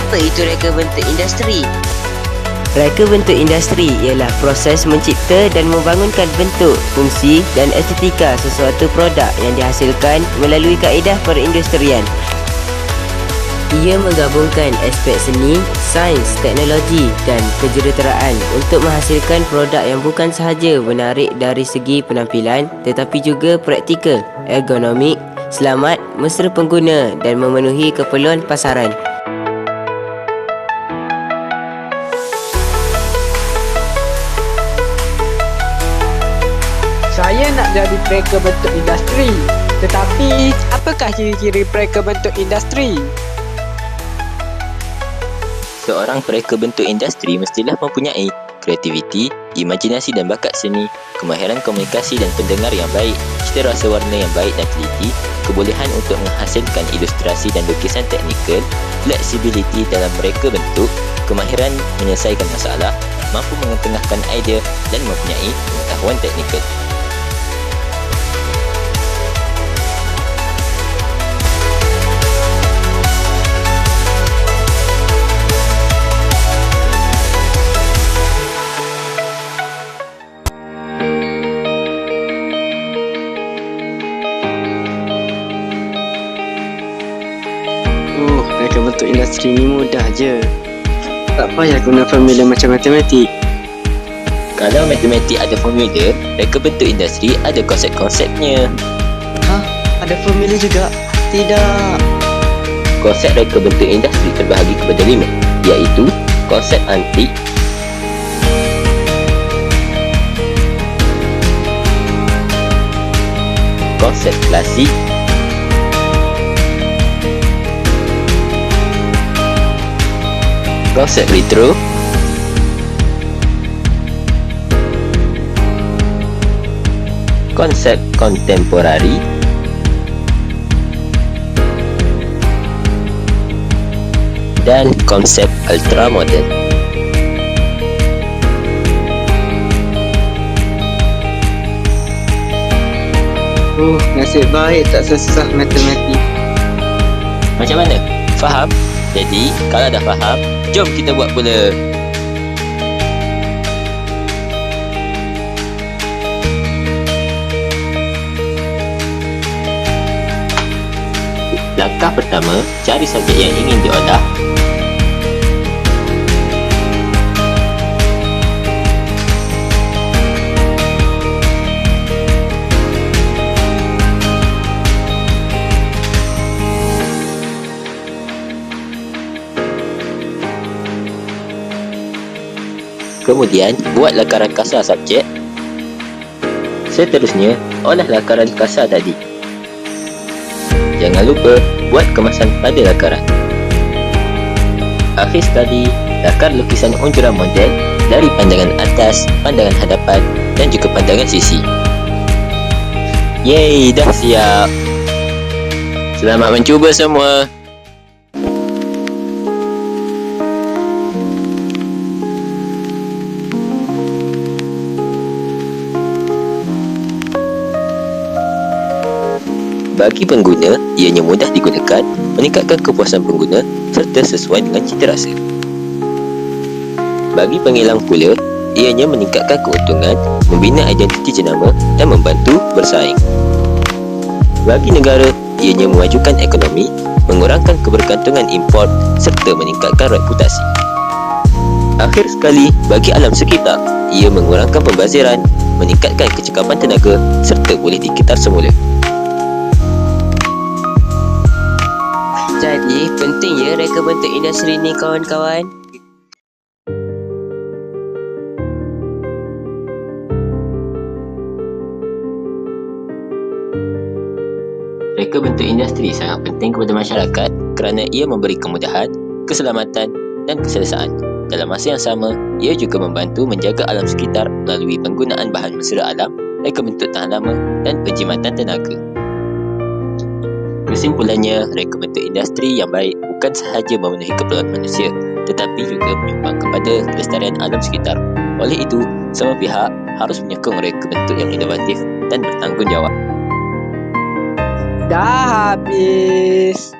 Apa itu reka bentuk industri? Reka bentuk industri ialah proses mencipta dan membangunkan bentuk, fungsi dan estetika sesuatu produk yang dihasilkan melalui kaedah perindustrian. Ia menggabungkan aspek seni, sains, teknologi dan kejuruteraan untuk menghasilkan produk yang bukan sahaja menarik dari segi penampilan tetapi juga praktikal, ergonomik, selamat, mesra pengguna dan memenuhi keperluan pasaran. Saya nak jadi reka bentuk industri. Tetapi, apakah ciri-ciri reka bentuk industri? Seorang pereka bentuk industri mestilah mempunyai kreativiti, imajinasi dan bakat seni, kemahiran komunikasi dan pendengar yang baik, cita rasa warna yang baik dan teliti, kebolehan untuk menghasilkan ilustrasi dan lukisan teknikal, fleksibiliti dalam mereka bentuk, kemahiran menyelesaikan masalah, mampu mengetengahkan idea dan mempunyai pengetahuan teknikal. Reka bentuk industri ni mudah je. Tak payah guna formula macam matematik. Kalau matematik ada formula, reka bentuk industri ada konsep-konsepnya. Ada formula juga? Tidak. Konsep reka bentuk industri terbahagi kepada 5, iaitu konsep antik, konsep klasik, konsep retro, konsep kontemporari, dan konsep ultramoden. Nasib baik tak susah matematik. Macam mana? Faham? Jadi, kalau dah faham, jom kita buat pula. Langkah pertama, cari subjek yang ingin diolah. Kemudian, buat lakaran kasar subjek. Seterusnya, olah lakaran kasar tadi. Jangan lupa, buat kemasan pada lakaran. Akhir sekali, lakar lukisan unjuran model dari pandangan atas, pandangan hadapan dan juga pandangan sisi. Yeay, dah siap. Selamat mencuba semua. Bagi pengguna, ianya mudah digunakan, meningkatkan kepuasan pengguna serta sesuai dengan cita rasa. Bagi pengilang pula, ianya meningkatkan keuntungan, membina identiti jenama dan membantu bersaing. Bagi negara, ianya memajukan ekonomi, mengurangkan kebergantungan import serta meningkatkan reputasi. Akhir sekali, bagi alam sekitar, ia mengurangkan pembaziran, meningkatkan kecekapan tenaga serta boleh dikitar semula. Jadi, penting ya reka bentuk industri ni kawan-kawan. Reka bentuk industri sangat penting kepada masyarakat kerana ia memberi kemudahan, keselamatan dan keselesaan. Dalam masa yang sama, ia juga membantu menjaga alam sekitar melalui penggunaan bahan mesra alam, reka bentuk tahan lama dan penjimatan tenaga. Kesimpulannya, reka bentuk industri yang baik bukan sahaja memenuhi keperluan manusia, tetapi juga menyumbang kepada kelestarian alam sekitar. Oleh itu, semua pihak harus menyokong reka bentuk yang inovatif dan bertanggungjawab. Dah habis.